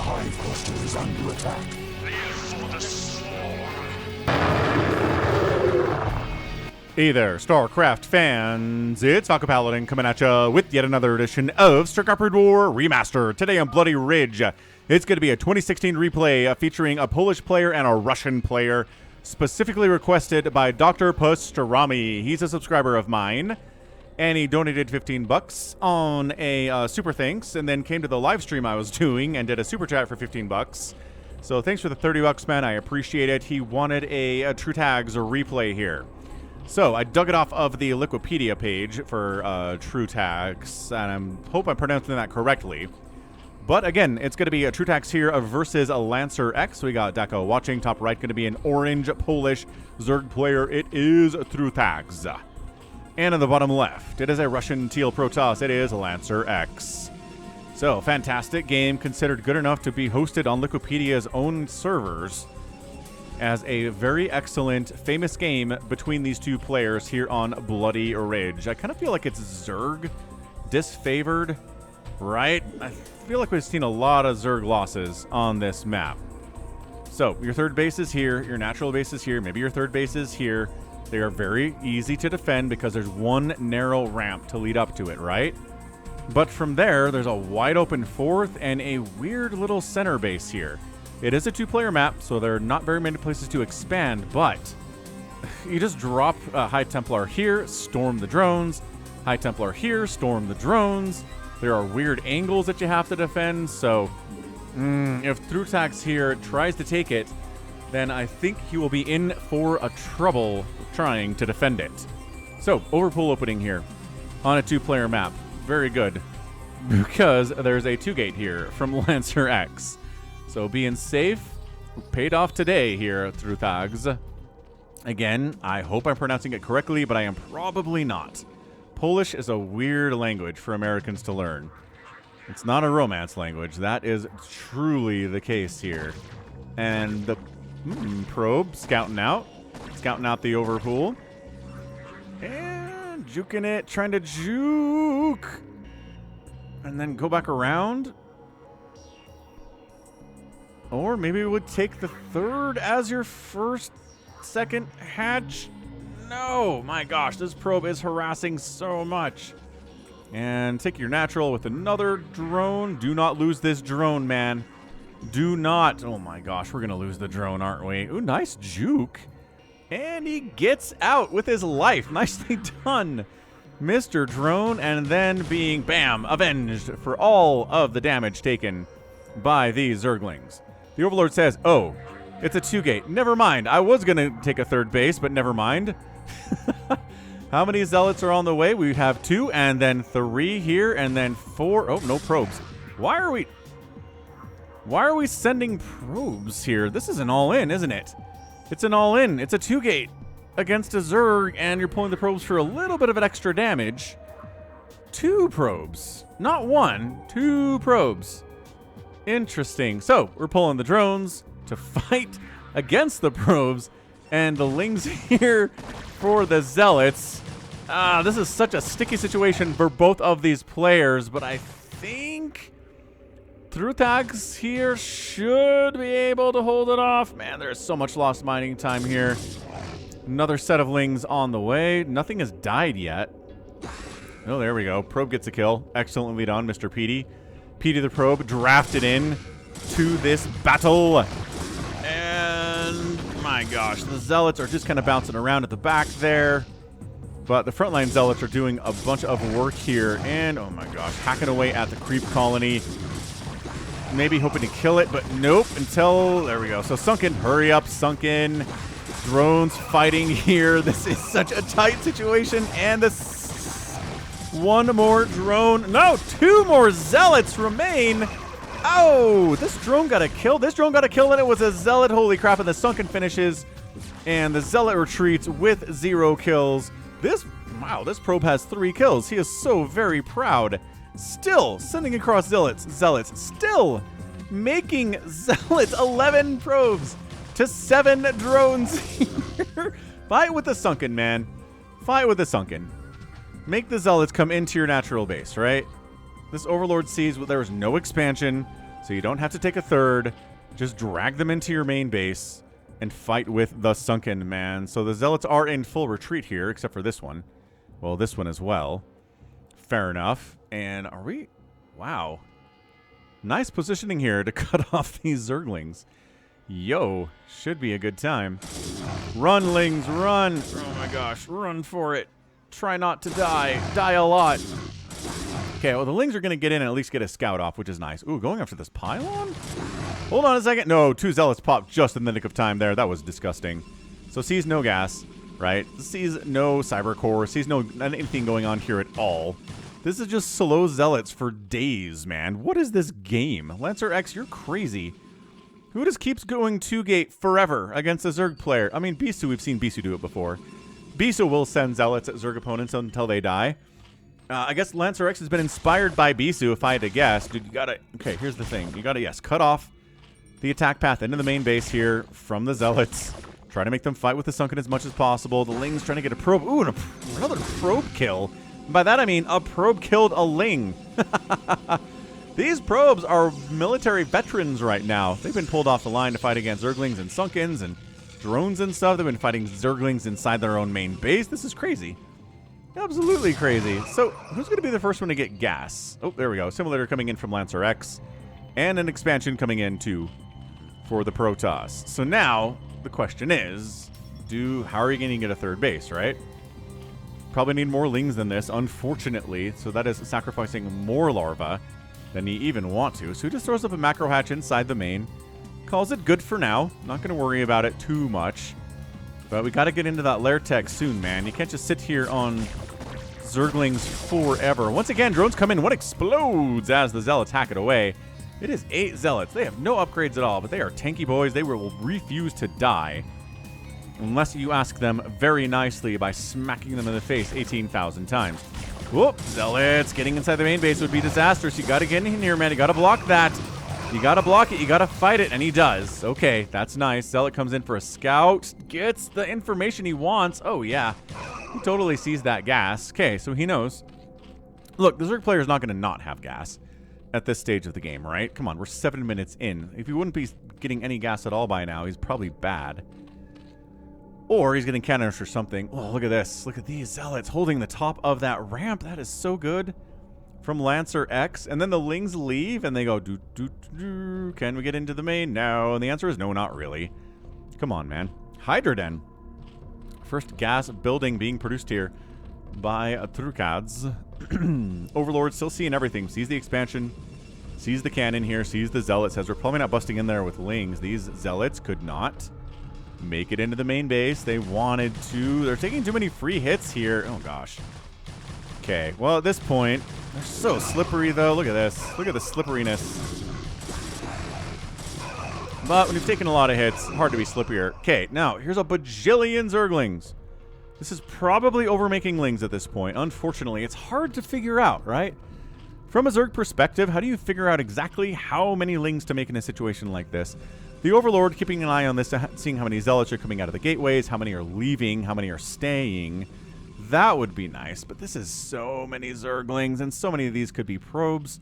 hive cluster is under attack. Hey there, StarCraft fans. It's Falcon Paladin coming at you with yet another edition of StarCraft Brood War Remastered. Today on Bloody Ridge, it's going to be a 2016 replay featuring a Polish player and a Russian player, specifically requested by Dr. Pastrami. He's a subscriber of mine, and he donated 15 bucks on a super thanks, and then came to the live stream I was doing and did a super chat for 15 bucks. So thanks for the 30 bucks, man. I appreciate it. He wanted a True Tags replay here. So I dug it off of the Liquipedia page for True Tags, and I hope I'm pronouncing that correctly. But again, it's going to be a True Tags here versus a Lancer X. We got Deco watching. Top right going to be an orange Polish Zerg player. It is True Tags. And in the bottom left, it is a Russian Teal Protoss. It is Lancer X. So fantastic game, considered good enough to be hosted on Liquipedia's own servers, as a very excellent, famous game between these two players here on Bloody Ridge. I kind of feel like it's Zerg disfavored, right? I feel like we've seen a lot of Zerg losses on this map. So, your third base is here, your natural base is here, maybe your third base is here. They are very easy to defend because there's one narrow ramp to lead up to it, right? But from there, there's a wide open fourth and a weird little center base here. It is a two-player map, so there are not very many places to expand, but you just drop High Templar here, storm the drones, High Templar here, storm the drones. There are weird angles that you have to defend, so if True Tags here tries to take it, then I think he will be in for a trouble trying to defend it. So, overpool opening here on a two-player map. Very good, because there's a 2-gate here from Lancer X. So being safe paid off today here through Tags. Again, I hope I'm pronouncing it correctly, but I am probably not. Polish is a weird language for Americans to learn. It's not a romance language. That is truly the case here. And the probe scouting out the overpool. And juking it, trying to juke. And then go back around. Or maybe it would take the third as your first, second hatch. No, my gosh, this probe is harassing so much. And take your natural with another drone. Do not lose this drone, man. Do not. Oh my gosh, we're going to lose the drone, aren't we? Ooh, nice juke. And he gets out with his life. Nicely done, Mr. Drone. And then being, bam, avenged for all of the damage taken by these Zerglings. The Overlord says, oh, it's a 2-gate. Never mind. I was going to take a third base, but never mind. How many Zealots are on the way? We have 2, and then 3 here, and then 4. Oh, no probes. Why are we sending probes here? This is an all-in, isn't it? It's an all-in. It's a 2-gate against a Zerg, and you're pulling the probes for a little bit of an extra damage. 2 probes. Not 1. 2 probes. Interesting. So, we're pulling the drones to fight against the probes, and the Lings here for the Zealots. This is such a sticky situation for both of these players, but I think True Tags here should be able to hold it off. Man, there's so much lost mining time here. Another set of Lings on the way. Nothing has died yet. Oh, there we go. Probe gets a kill. Excellently done, Mr. Petey. Petey the Probe drafted in to this battle. And my gosh, the Zealots are just kind of bouncing around at the back there. But the frontline Zealots are doing a bunch of work here. And oh my gosh, hacking away at the creep colony. Maybe hoping to kill it, but nope, until, there we go. So Sunken, hurry up, Sunken. Drones fighting here. This is such a tight situation. And this one more drone. No, 2 more Zealots remain. Oh, this drone got a kill. This drone got a kill, and it was a Zealot. Holy crap, and the Sunken finishes. And the Zealot retreats with 0 kills. Wow, this probe has 3 kills. He is so very proud. Still sending across Zealots. Still making Zealots 11 probes to 7 drones here. Fight with the Sunken, man. Fight with the Sunken. Make the Zealots come into your natural base, right? This Overlord sees there was no expansion, So you don't have to take a third. Just drag them into your main base and fight with the Sunken Man. So the Zealots are in full retreat here, except for this one. Well, this one as well. Fair enough. And are we... Wow. Nice positioning here to cut off these Zerglings. Yo, should be a good time. Run, Lings, run! Oh my gosh, run for it. Try not to die. Die a lot. Okay, well, the Lings are going to get in and at least get a scout off, which is nice. Ooh, going after this pylon? Hold on a second. No, 2 Zealots popped just in the nick of time there. That was disgusting. So sees no gas, right? Sees no cyber core. Sees no anything going on here at all. This is just slow Zealots for days, man. What is this game? Lancer X, you're crazy. Who just keeps going 2-gate forever against a Zerg player? I mean, Bisu, we've seen Bisu do it before. Bisu will send Zealots at Zerg opponents until they die. I guess Lancer X has been inspired by Bisu, if I had to guess. Dude, you gotta... Okay, here's the thing. You gotta, yes, cut off the attack path into the main base here from the Zealots. Try to make them fight with the Sunken as much as possible. The Ling's trying to get a probe. Ooh, and another probe kill. And by that I mean a probe killed a Ling. These probes are military veterans right now. They've been pulled off the line to fight against Zerglings and Sunkens and drones and stuff. They've been fighting Zerglings inside their own main base. This is crazy. Absolutely crazy. So, who's going to be the first one to get gas? Oh, there we go. Simulator coming in from Lancer X. And an expansion coming in, too, for the Protoss. So now, the question is, how are you going to get a third base, right? Probably need more Lings than this, unfortunately. So that is sacrificing more larvae than you even want to. So he just throws up a macro hatch inside the main. Calls it good for now. Not going to worry about it too much. But we got to get into that lair tech soon, man. You can't just sit here on Zerglings forever. Once again, drones come in. One explodes as the Zealots hack it away. It is 8 Zealots. They have no upgrades at all, but they are tanky boys. They will refuse to die unless you ask them very nicely by smacking them in the face 18,000 times. Whoop, Zealots getting inside the main base would be disastrous. You got to get in here, man. You got to block that. You got to block it. You got to fight it, and he does. Okay, that's nice. Zealot comes in for a scout. Gets the information he wants. Oh, yeah. He totally sees that gas. Okay, so he knows. Look, the Zerg player is not going to not have gas at this stage of the game, right? Come on, we're 7 minutes in. If he wouldn't be getting any gas at all by now, he's probably bad. Or he's getting cannons or something. Oh, look at this. Look at these Zealots holding the top of that ramp. That is so good. From Lancer X, and then the Lings leave, and they go, can we get into the main? No, and the answer is no, not really. Come on, man. Hydra Den. First gas building being produced here by Trukads. Overlord still seeing everything. Sees the expansion, sees the cannon here, sees the Zealots. Says we're probably not busting in there with Lings. These Zealots could not make it into the main base. They wanted to. They're taking too many free hits here. Oh, gosh. Okay, well, at this point, they're so slippery, though. Look at this. Look at the slipperiness. But when you've taken a lot of hits, hard to be slippier. Okay, now, here's a bajillion Zerglings. This is probably overmaking Lings at this point. Unfortunately, it's hard to figure out, right? From a Zerg perspective, how do you figure out exactly how many Lings to make in a situation like this? The Overlord keeping an eye on this, seeing how many Zealots are coming out of the gateways, how many are leaving, how many are staying. That would be nice, but this is so many Zerglings, and so many of these could be probes.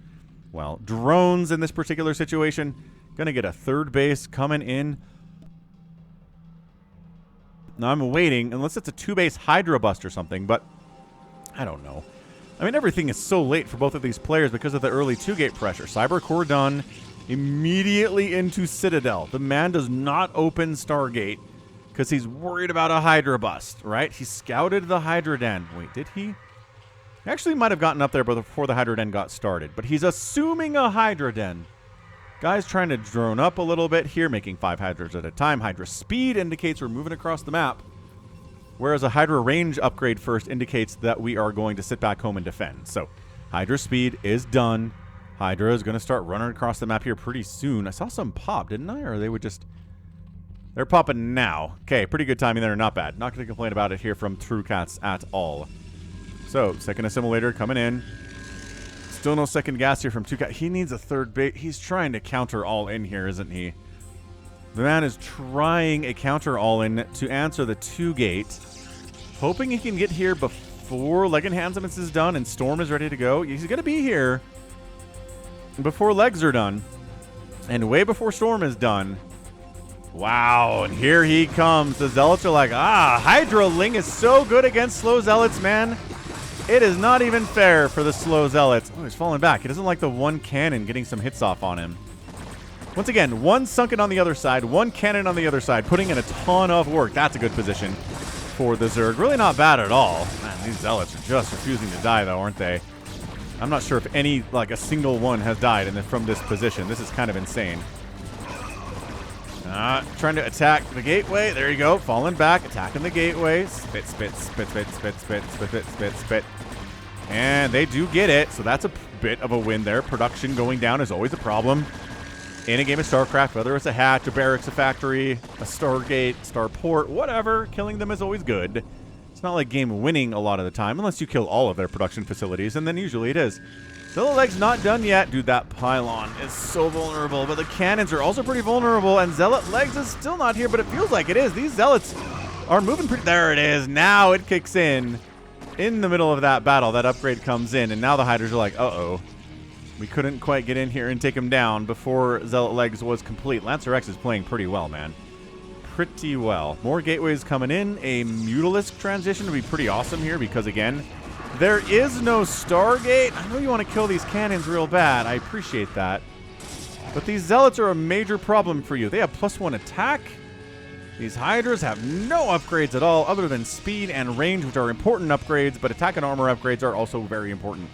Well, drones in this particular situation. Gonna get a third base coming in. Now I'm waiting, unless it's a 2-base Hydra bust or something, but I don't know. I mean, everything is so late for both of these players because of the early 2-gate pressure. Cyber Core done, immediately into Citadel. The man does not open Stargate because he's worried about a Hydra bust, right? He scouted the Hydra Den. Wait, did he? He actually might have gotten up there before the Hydra Den got started, but he's assuming a Hydra Den. Guy's trying to drone up a little bit here, making 5 Hydras at a time. Hydra speed indicates we're moving across the map, whereas a Hydra range upgrade first indicates that we are going to sit back home and defend. So Hydra speed is done. Hydra is going to start running across the map here pretty soon. I saw some pop, didn't I? Or they would just... They're popping now. Okay, pretty good timing there. Not bad. Not going to complain about it here from Trucats at all. So, second assimilator coming in. Still no second gas here from Trucat. He needs a third bait. He's trying to counter all in here, isn't he? The man is trying a counter all in to answer the 2-gate. Hoping he can get here before Leg Enhancements is done and Storm is ready to go. He's going to be here before legs are done. And way before Storm is done. Wow, and here he comes. The Zealots are like, Hydraling is so good against slow Zealots, man. It is not even fair for the slow Zealots. Oh, he's falling back. He doesn't like the one cannon getting some hits off on him. Once again, one sunken on the other side, one cannon on the other side, putting in a ton of work. That's a good position for the Zerg. Really not bad at all. Man, these Zealots are just refusing to die, though, aren't they? I'm not sure if a single one has died from this position. This is kind of insane. Trying to attack the gateway. There you go. Falling back, attacking the gateway. Spit, spit, spit, spit, spit, spit, spit, spit, spit, spit. And they do get it, so that's a bit of a win there. Production going down is always a problem in a game of StarCraft, whether it's a hatch, a barracks, a factory, a Stargate, Starport, whatever. Killing them is always good. It's not like game winning a lot of the time, unless you kill all of their production facilities, and then usually it is. Zealot Leg's not done yet. Dude, that pylon is so vulnerable, but the cannons are also pretty vulnerable, and Zealot Legs is still not here, but it feels like it is. These Zealots are moving pretty... There it is. Now it kicks in. In the middle of that battle, that upgrade comes in, and now the Hydras are like, uh-oh. We couldn't quite get in here and take him down before Zealot Legs was complete. Lancer X is playing pretty well, man. Pretty well. More gateways coming in. A Mutalisk transition would be pretty awesome here because, again, there is no Stargate. I know you want to kill these cannons real bad. I appreciate that. But these Zealots are a major problem for you. They have +1 attack. These Hydras have no upgrades at all other than speed and range, which are important upgrades, but attack and armor upgrades are also very important.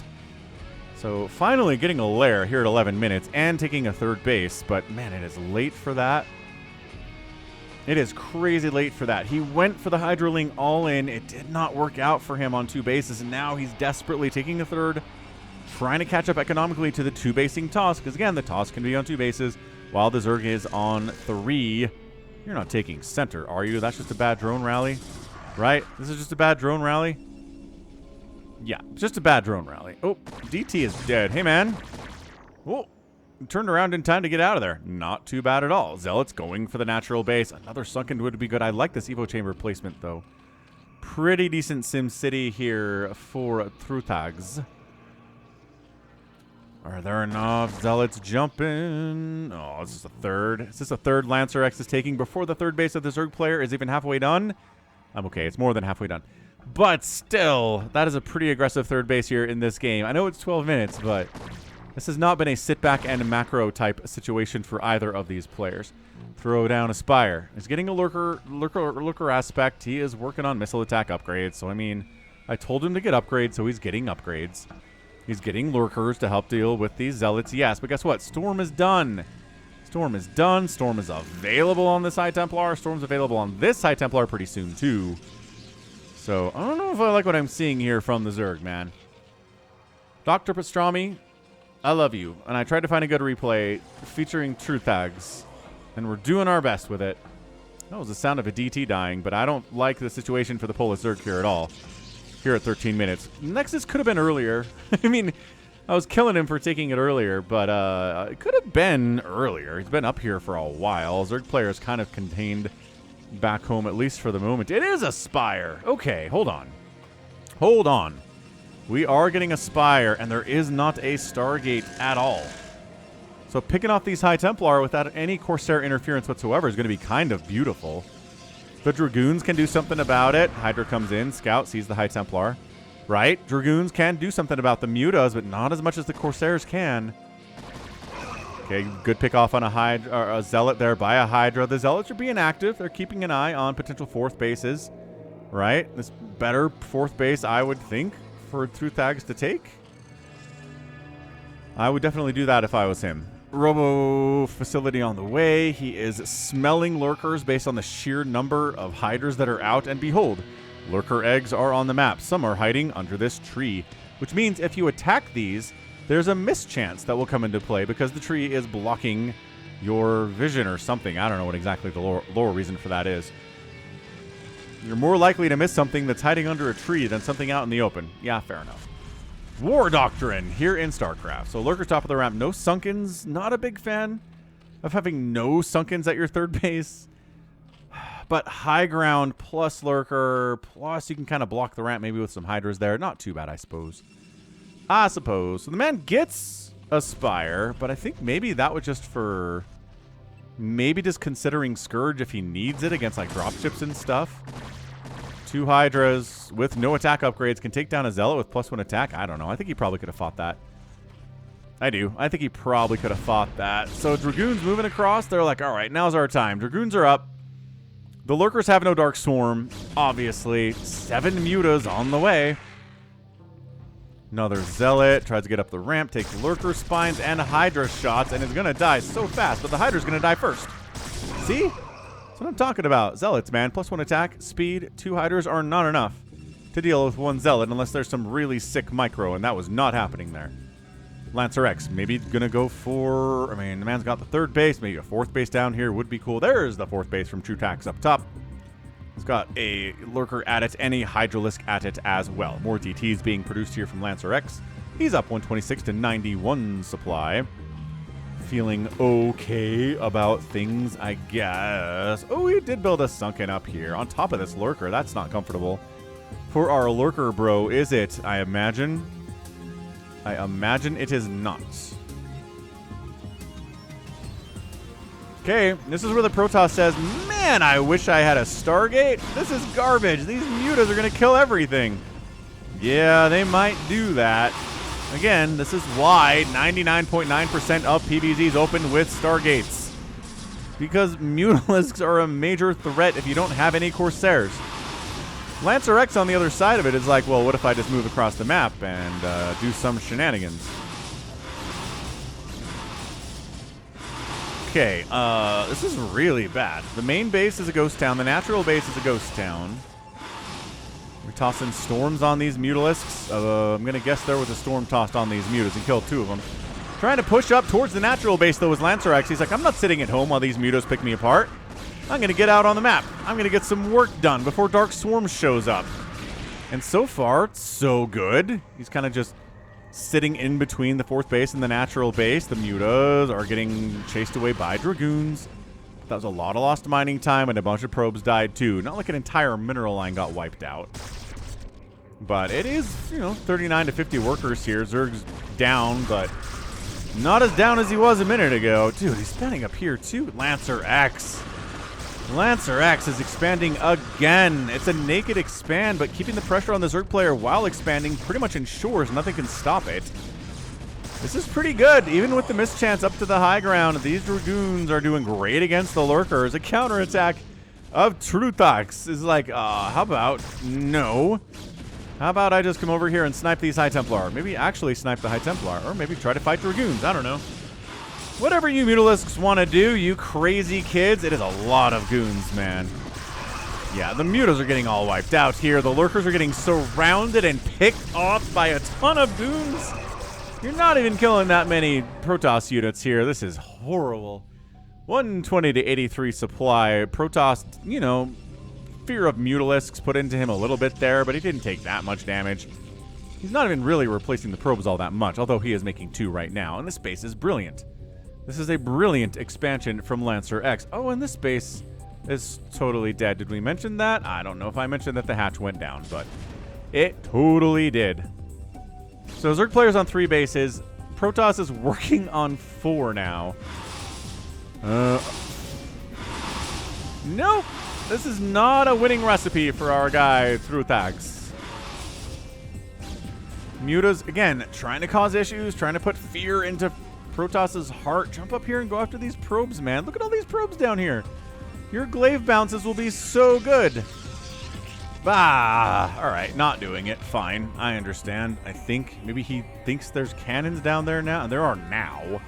So finally getting a lair here at 11 minutes and taking a third base, but man, it is late for that. It is crazy late for that. He went for the Hydraling all in. It did not work out for him on 2 bases, and now he's desperately taking a third, trying to catch up economically to the 2-basing toss, because again, the toss can be on 2 bases while the Zerg is on 3. You're not taking center, are you? That's just a bad drone rally, right? This is just a bad drone rally? Yeah, just a bad drone rally. Oh, DT is dead. Hey, man. Oh, turned around in time to get out of there. Not too bad at all. Zealots going for the natural base. Another sunken would be good. I like this Evo Chamber placement, though. Pretty decent Sim City here for Trutags. Are there enough Zealots jumping? Oh, this is a third. Is this a third Lancer X is taking before the third base of the Zerg player is even halfway done? I'm okay. It's more than halfway done. But still, that is a pretty aggressive third base here in this game. I know it's 12 minutes, but this has not been a sit-back and a macro type situation for either of these players. Throw down a Spire. He's getting a lurker aspect. He is working on missile attack upgrades. So, I mean, I told him to get upgrades, so he's getting upgrades. He's getting lurkers to help deal with these Zealots. Yes, but guess what? Storm is done. Storm is done. Storm is available on this High Templar. Storm's available on this High Templar pretty soon, too. So, I don't know if I like what I'm seeing here from the Zerg, man. Dr. Pastrami, I love you. And I tried to find a good replay featuring Trutags. And we're doing our best with it. That was the sound of a DT dying, but I don't like the situation for the Polish Zerg here at all. Here at 13 minutes. Nexus could have been earlier. I mean, I was killing him for taking it earlier, but it could have been earlier. He's been up here for a while. Zerg player is kind of contained back home, at least for the moment. It is a Spire. Okay, hold on. Hold on. We are getting a Spire, and there is not a Stargate at all. So picking off these High Templar without any Corsair interference whatsoever is going to be kind of beautiful. The Dragoons can do something about it. Hydra comes in. Scout sees the High Templar. Right? Dragoons can do something about the Mutas, but not as much as the Corsairs can. Okay, good pick off on a Zealot there by a Hydra. The Zealots are being active. They're keeping an eye on potential 4th bases. Right? This better 4th base, I would think, for Trutags to take. I would definitely do that if I was him. Robo facility on the way. He is smelling lurkers based on the sheer number of Hydras that are out. And behold, lurker eggs are on the map. Some are hiding under this tree, which means if you attack these, there's a mischance that will come into play because the tree is blocking your vision or something. I don't know what exactly the lore reason for that is. You're more likely to miss something that's hiding under a tree than something out in the open. Yeah, fair enough. War Doctrine here in StarCraft. So lurker top of the ramp. No Sunkens. Not a big fan of having no Sunkens at your third base. But high ground plus lurker, plus you can kind of block the ramp maybe with some Hydras there. Not too bad, I suppose. So the man gets Aspire, but I think maybe that was just for... Maybe just considering Scourge if he needs it against, like, dropships and stuff. 2 Hydras with no attack upgrades can take down a Zealot with +1 attack. I don't know. I think he probably could have fought that. I do. I think he probably could have fought that. So Dragoons moving across. They're like, all right, now's our time. Dragoons are up. The Lurkers have no Dark Swarm, obviously. 7 Mutas on the way. Another Zealot tries to get up the ramp, takes Lurker Spines and Hydra shots, and is going to die so fast, but the Hydra's going to die first. See? That's what I'm talking about. Zealots, man. +1 attack, speed. 2 Hydras are not enough to deal with 1 Zealot unless there's some really sick micro, and that was not happening there. Lancer X, maybe going to go for... I mean, the man's got the 3rd base. Maybe a 4th base down here would be cool. There's the 4th base from True Tax up top. He's got a Lurker at it and a Hydralisk at it as well. More DTs being produced here from Lancer X. He's up 126 to 91 supply. Feeling okay about things, I guess. Oh, he did build a Sunken up here on top of this Lurker. That's not comfortable for our Lurker bro, is it? I imagine it is not. Okay, this is where the Protoss says, man, I wish I had a Stargate. This is garbage. These Mutas are going to kill everything. Yeah, they might do that. Again, this is why 99.9% of PvZs open with Stargates. Because Mutalisks are a major threat if you don't have any Corsairs. Lancer X on the other side of it is like, well, what if I just move across the map and do some shenanigans? Okay, this is really bad. The main base is a ghost town. The natural base is a ghost town. We're tossing storms on these Mutalisks. I'm going to guess there was a storm tossed on these Mutas and killed 2 of them. Trying to push up towards the natural base, though, is Lancer X. He's like, I'm not sitting at home while these Mutas pick me apart. I'm going to get out on the map. I'm going to get some work done before Dark Swarm shows up. And so far, so good. He's kind of just sitting in between the 4th base and the natural base. The Mutas are getting chased away by Dragoons. That was a lot of lost mining time, and a bunch of probes died too. Not like an entire mineral line got wiped out. But it is, 39 to 50 workers here. Zerg's down, but not as down as he was a minute ago. Dude, he's standing up here too. Lancer X. Lancer X is expanding again. It's a naked expand, but keeping the pressure on the Zerg player while expanding pretty much ensures nothing can stop it. This is pretty good. Even with the mischance up to the high ground, these Dragoons are doing great against the Lurkers. A counterattack of Trutax is like, how about no? How about I just come over here and snipe these High Templar? Maybe actually snipe the High Templar, or maybe try to fight Dragoons. I don't know. Whatever you Mutalisks want to do, you crazy kids, it is a lot of goons, man. Yeah, the Mutas are getting all wiped out here. The Lurkers are getting surrounded and picked off by a ton of goons. You're not even killing that many Protoss units here. This is horrible. 120 to 83 supply. Protoss, fear of Mutalisks put into him a little bit there, but he didn't take that much damage. He's not even really replacing the probes all that much, although he is making 2 right now, and this base is brilliant. This is a brilliant expansion from Lancer X. Oh, and this base is totally dead. Did we mention that? I don't know if I mentioned that the hatch went down, but it totally did. So Zerg players on 3 bases. Protoss is working on 4 now. Nope. This is not a winning recipe for our guy, Trutax. Mutas, again, trying to cause issues, trying to put fear into Protoss's heart. Jump up here and go after these probes, man. Look at all these probes down here. Your glaive bounces will be so good. Bah. All right, not doing it. Fine. I understand. I think maybe he thinks there's cannons down there now. And there are now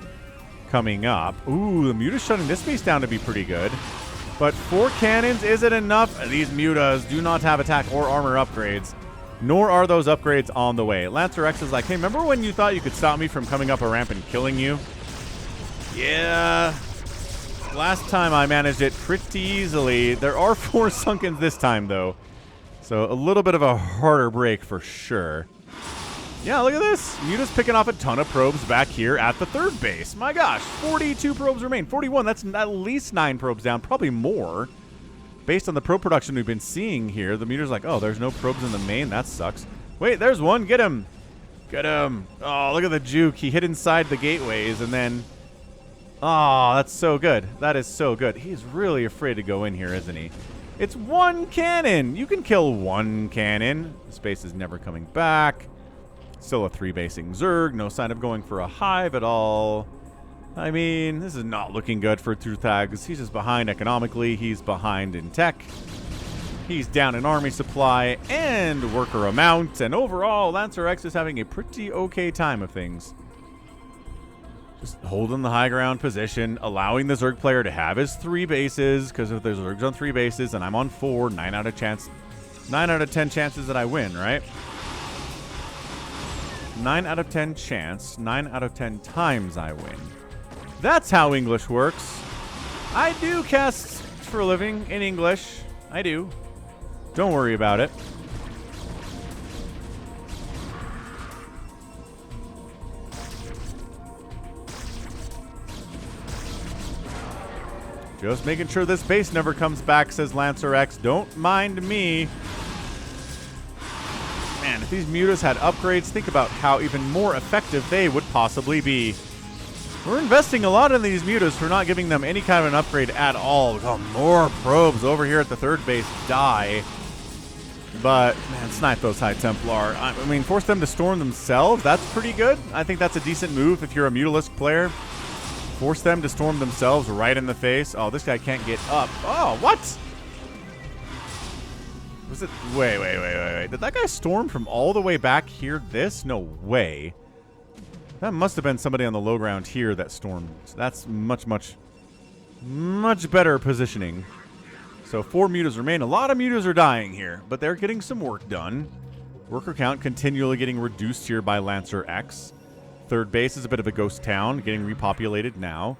coming up. Ooh, the Muta's shutting this base down to be pretty good. But 4 cannons, is it enough? These Mutas do not have attack or armor upgrades. Nor are those upgrades on the way. Lancer X is like, hey, remember when you thought you could stop me from coming up a ramp and killing you? Yeah. Last time I managed it pretty easily. There are 4 Sunkens this time, though. So a little bit of a harder break for sure. Yeah, look at this. Muta's picking off a ton of probes back here at the 3rd base. My gosh, 42 probes remain. 41, that's at least 9 probes down, probably more. Based on the probe production we've been seeing here, the Muta's like, oh, there's no probes in the main. That sucks. Wait, there's one. Get him. Get him. Oh, look at the juke. He hit inside the gateways and then... Oh, that's so good. That is so good. He's really afraid to go in here, isn't he? It's one cannon. You can kill one cannon. Space is never coming back. Still a 3-basing Zerg. No sign of going for a hive at all. I mean, this is not looking good for Trutags. He's just behind economically. He's behind in tech. He's down in army supply and worker amount. And overall, Lancer X is having a pretty okay time of things. Just holding the high ground position, allowing the Zerg player to have his 3 bases. Because if there's Zergs on 3 bases and I'm on 4, 9 out of 10 chances that I win, right? 9 out of 10 chance. 9 out of 10 times I win. That's how English works. I do cast for a living in English. I do. Don't worry about it. Just making sure this base never comes back, says Lancer X. Don't mind me. Man, if these mutas had upgrades, think about how even more effective they would possibly be. We're investing a lot in these mutas for not giving them any kind of an upgrade at all. Oh, more probes over here at the 3rd base die. But, man, snipe those High Templar. I mean, force them to storm themselves. That's pretty good. I think that's a decent move if you're a Mutalisk player. Force them to storm themselves right in the face. Oh, this guy can't get up. Oh, what? Was it? Wait. Did that guy storm from all the way back here? No way. That must have been somebody on the low ground here that stormed. That's much better positioning. So 4 mutas remain. A lot of mutas are dying here, but they're getting some work done. Worker count continually getting reduced here by Lancer X. 3rd base is a bit of a ghost town, getting repopulated now.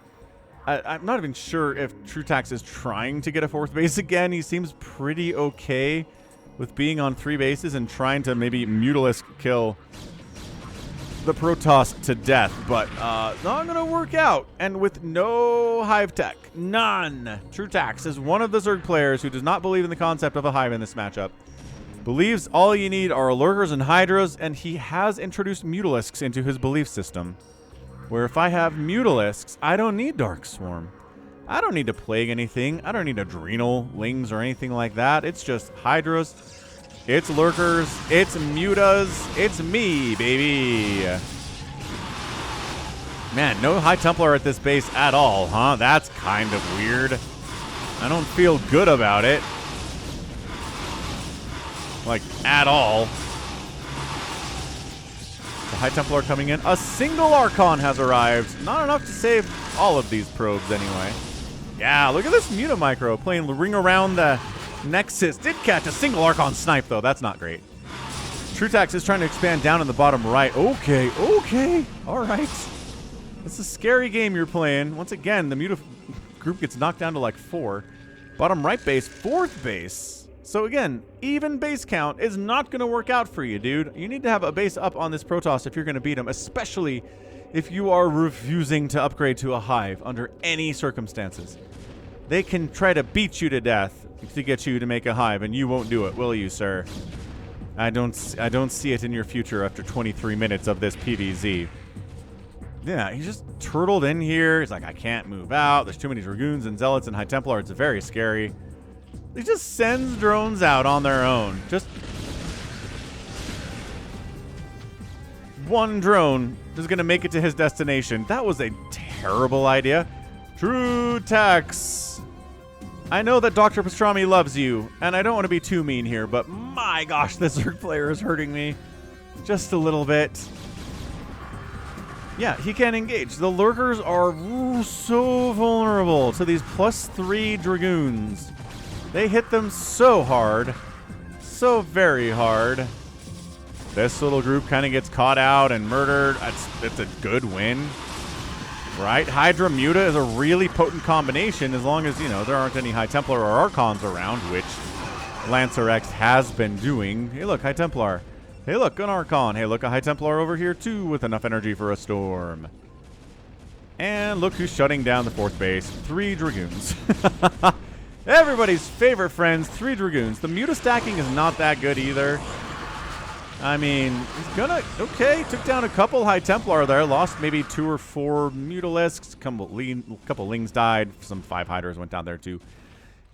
I'm not even sure if Trutax is trying to get a 4th base again. He seems pretty okay with being on 3 bases and trying to maybe Mutalisk kill the Protoss to death, but not going to work out. And with no hive tech, none. Trutax is one of the Zerg players who does not believe in the concept of a hive in this matchup. Believes all you need are lurkers and hydras, and he has introduced Mutalisks into his belief system. Where if I have Mutalisks, I don't need Dark Swarm. I don't need to plague anything. I don't need Adrenal Lings or anything like that. It's just hydras. It's lurkers, it's mutas, it's me, baby. Man, no High Templar at this base at all, huh? That's kind of weird. I don't feel good about it. Like, at all. The High Templar coming in. A single Archon has arrived. Not enough to save all of these probes anyway. Yeah, look at this Muta Micro playing the ring around the Nexus. Did catch a single Archon snipe, though. That's not great. Trutax is trying to expand down in the bottom right. Okay. All right. It's a scary game you're playing. Once again, the Muta group gets knocked down to like 4. Bottom right base, 4th base. So again, even base count is not going to work out for you, dude. You need to have a base up on this Protoss if you're going to beat him, especially if you are refusing to upgrade to a hive under any circumstances. They can try to beat you to death to get you to make a hive, and you won't do it, will you, sir? I don't see it in your future after 23 minutes of this PvZ. Yeah, he just turtled in here. He's like, I can't move out. There's too many Dragoons and Zealots and High Templar. It's very scary. He just sends drones out on their own. Just one drone is going to make it to his destination. That was a terrible idea. Trutax. I know that Dr. Pastrami loves you, and I don't want to be too mean here, but my gosh, this Zerg player is hurting me. Just a little bit. Yeah, he can't engage. The lurkers are so vulnerable to these +3 Dragoons. They hit them so hard. So very hard. This little group kind of gets caught out and murdered. It's a good win. Right? Hydra Muta is a really potent combination as long as, you know, there aren't any High Templar or Archons around, which Lancer X has been doing. Hey, look, High Templar. Hey, look, an Archon. Hey, look, a High Templar over here, too, with enough energy for a storm. And look who's shutting down the 4th base. 3 Dragoons. Everybody's favorite friends, 3 Dragoons. The Muta stacking is not that good either. I mean, he's gonna... Okay, took down a couple High Templar there. Lost maybe 2 or 4 Mutalisks. Couple Lings died. Some 5 Hydras went down there too.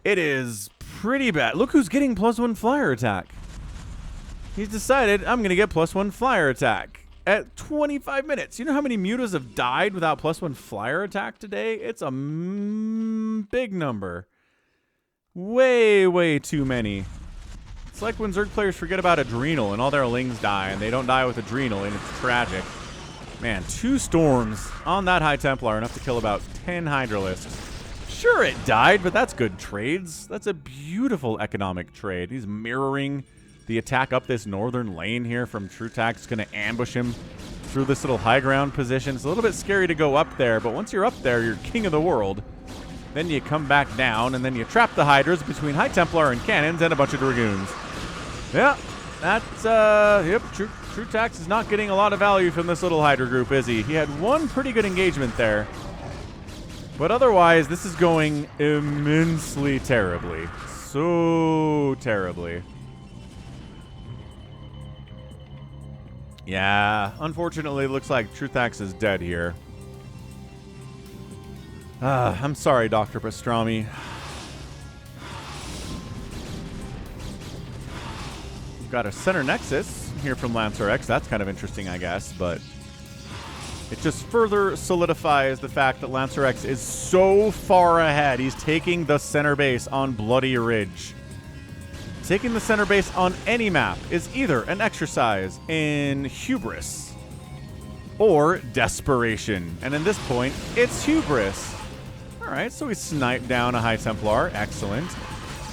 It is pretty bad. Look who's getting +1 flyer attack. He's decided, I'm going to get +1 flyer attack at 25 minutes. You know how many Mutas have died without +1 flyer attack today? It's a big number. Way, way too many. It's like when Zerg players forget about Adrenal and all their Lings die, and they don't die with Adrenal, and it's tragic. Man, 2 Storms on that High Templar, enough to kill about 10 Hydralisks. Sure, it died, but that's good trades. That's a beautiful economic trade. He's mirroring the attack up this northern lane here from TrueTac. It's going to ambush him through this little high ground position. It's a little bit scary to go up there, but once you're up there, you're king of the world. Then you come back down, and then you trap the Hydras between High Templar and cannons and a bunch of Dragoons. Yeah, that's, yep, TrueTac is not getting a lot of value from this little Hydra group, is he? He had one pretty good engagement there. But otherwise, this is going immensely terribly. So terribly. Yeah, unfortunately, it looks like TrueTac is dead here. I'm sorry, Dr. Pastrami. We've got a center nexus here from Lancer X. That's kind of interesting, I guess, but it just further solidifies the fact that Lancer X is so far ahead. He's taking the center base on Bloody Ridge. Taking the center base on any map is either an exercise in hubris or desperation. And in this point, it's hubris. All right, so we sniped down a High Templar. Excellent.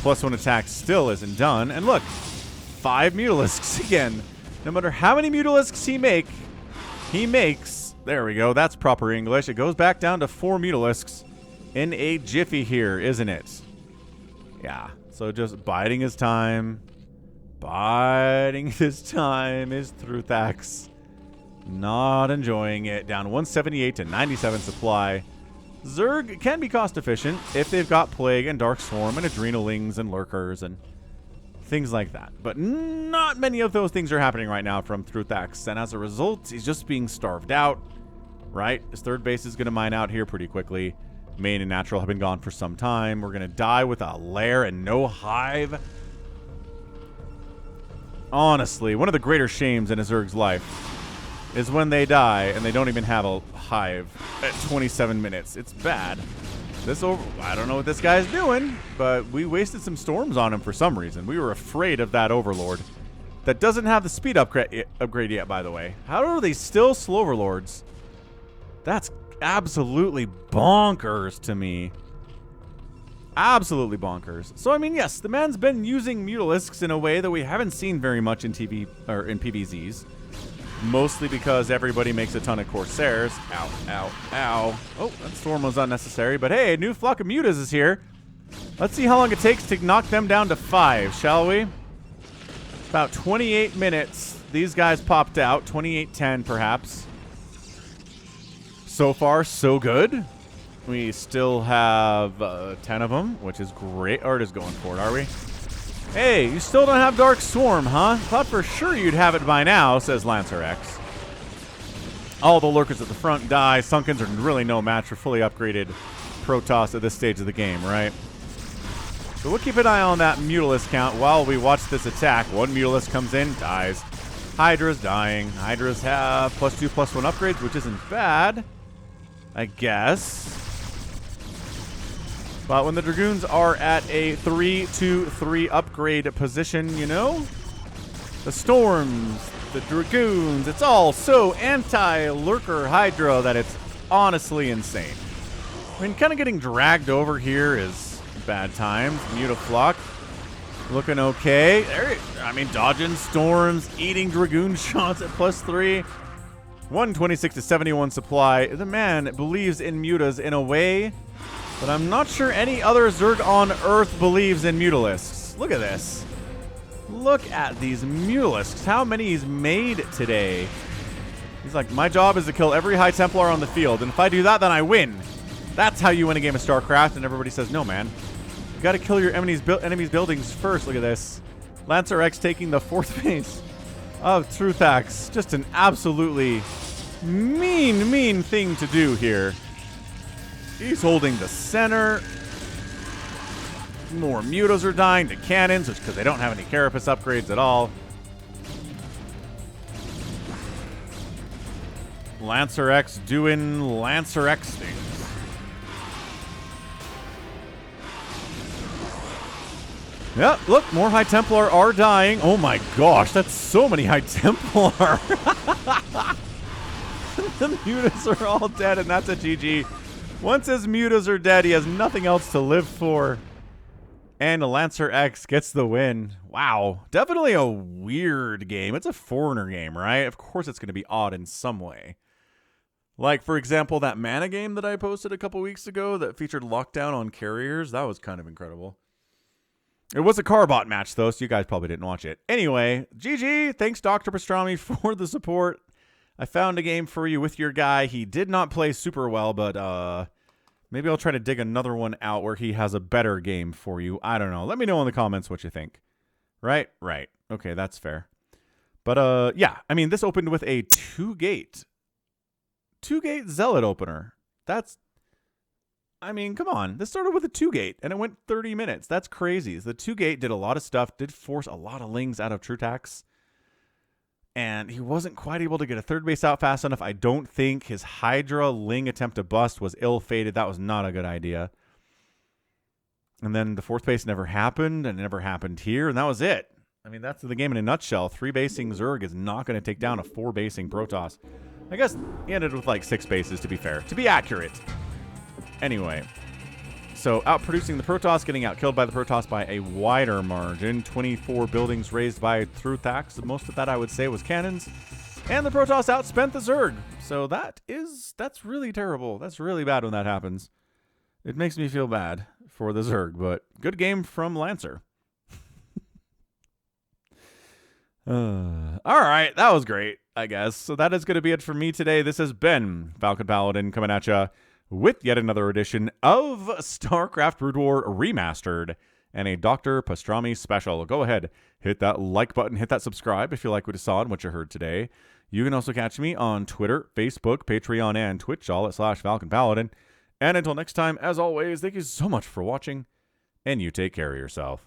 +1 attack still isn't done. And look, 5 Mutalisks again. No matter how many Mutalisks he makes... There we go. That's proper English. It goes back down to 4 Mutalisks in a jiffy here, isn't it? Yeah. So just biding his time. Biding his time is TrueTac. Not enjoying it. Down 178 to 97 supply. Zerg can be cost efficient if they've got Plague and Dark Swarm and Adrenalings and Lurkers and things like that. But not many of those things are happening right now from TrueTac. And as a result, he's just being starved out. Right? His third base is going to mine out here pretty quickly. Main and natural have been gone for some time. We're going to die with a lair and no hive. Honestly, one of the greater shames in a Zerg's life is when they die and they don't even have a hive at 27 minutes. It's bad. I don't know what this guy's doing, but we wasted some storms on him for some reason. We were afraid of that Overlord. That doesn't have the speed upgrade yet, by the way. How are they still slow Overlords? That's absolutely bonkers to me. Absolutely bonkers. So, I mean, yes, the man's been using Mutalisks in a way that we haven't seen very much in TV or in PVZs. Mostly because everybody makes a ton of Corsairs. Ow, ow, ow. Oh, that storm was unnecessary. But hey, a new flock of Mutas is here. Let's see how long it takes to knock them down to 5, shall we? About 28 minutes. These guys popped out. 28-10, perhaps. So far, so good. We still have 10 of them, which is great. Art is going for it, are we? Hey, you still don't have Dark Swarm, huh? Thought for sure you'd have it by now, says Lancer X. All the Lurkers at the front die. Sunkens are really no match for fully upgraded Protoss at this stage of the game, right? So we'll keep an eye on that Mutalisk count while we watch this attack. One Mutalisk comes in, dies. Hydra's dying. Hydras have +2/+1 upgrades, which isn't bad, I guess. But when the Dragoons are at a 3-2-3 upgrade position, you know, the Storms, the Dragoons, it's all so anti-Lurker Hydra that it's honestly insane. I mean, kind of getting dragged over here is bad times. Mutaflock looking okay. I mean, dodging Storms, eating Dragoon shots at +3. 126 to 71 supply. The man believes in Mutas in a way but I'm not sure any other Zerg on Earth believes in Mutalisks. Look at this. Look at these Mutalisks. How many he's made today. He's like, my job is to kill every High Templar on the field, and if I do that, then I win. That's how you win a game of StarCraft, and everybody says, no, man. You gotta kill your enemy's buildings first. Look at this. Lancer X taking the 4th base of Truthax. Just an absolutely mean thing to do here. He's holding the center. More Mutos are dying to cannons, because they don't have any Carapace upgrades at all. Lancer X doing Lancer X things. Yeah, look, more High Templar are dying. Oh my gosh, that's so many High Templar. The Mutas are all dead, and that's a GG. Once his Mutas are dead, he has nothing else to live for. And Lancer X gets the win. Wow, definitely a weird game. It's a foreigner game, right? Of course it's going to be odd in some way. Like, for example, that mana game that I posted a couple weeks ago that featured Lockdown on carriers. That was kind of incredible. It was a Carbot match, though, so you guys probably didn't watch it. Anyway, GG. Thanks, Dr. Pastrami, for the support. I found a game for you with your guy. He did not play super well, but maybe I'll try to dig another one out where he has a better game for you. I don't know. Let me know in the comments what you think. Right? Right. Okay, that's fair. But, yeah. I mean, this opened with a two-gate Zealot opener. That's... I mean, come on. This started with a 2-gate, and it went 30 minutes. That's crazy. The 2-gate did a lot of stuff, did force a lot of lings out of Truthax. And he wasn't quite able to get a third base out fast enough. I don't think his Hydra Ling attempt to bust was ill-fated. That was not a good idea. And then the fourth base never happened, and it never happened here, and that was it. I mean, that's the game in a nutshell. 3-basing Zerg is not going to take down a 4-basing Protoss. I guess he ended with like 6 bases, to be fair. To be accurate. Anyway, so outproducing the Protoss, getting outkilled by the Protoss by a wider margin. 24 buildings raised by Truthax. Most of that, I would say, was cannons. And the Protoss outspent the Zerg. So that's really terrible. That's really bad when that happens. It makes me feel bad for the Zerg, but good game from Lancer. All right, that was great, I guess. So that is going to be it for me today. This has been Falcon Paladin coming at you with yet another edition of StarCraft Brood War Remastered and a Dr. Pastrami special. Go ahead, hit that like button, hit that subscribe if you like what you saw and what you heard today. You can also catch me on Twitter, Facebook, Patreon, and Twitch, all at /Falcon Paladin. And until next time, as always, thank you so much for watching, and you take care of yourself.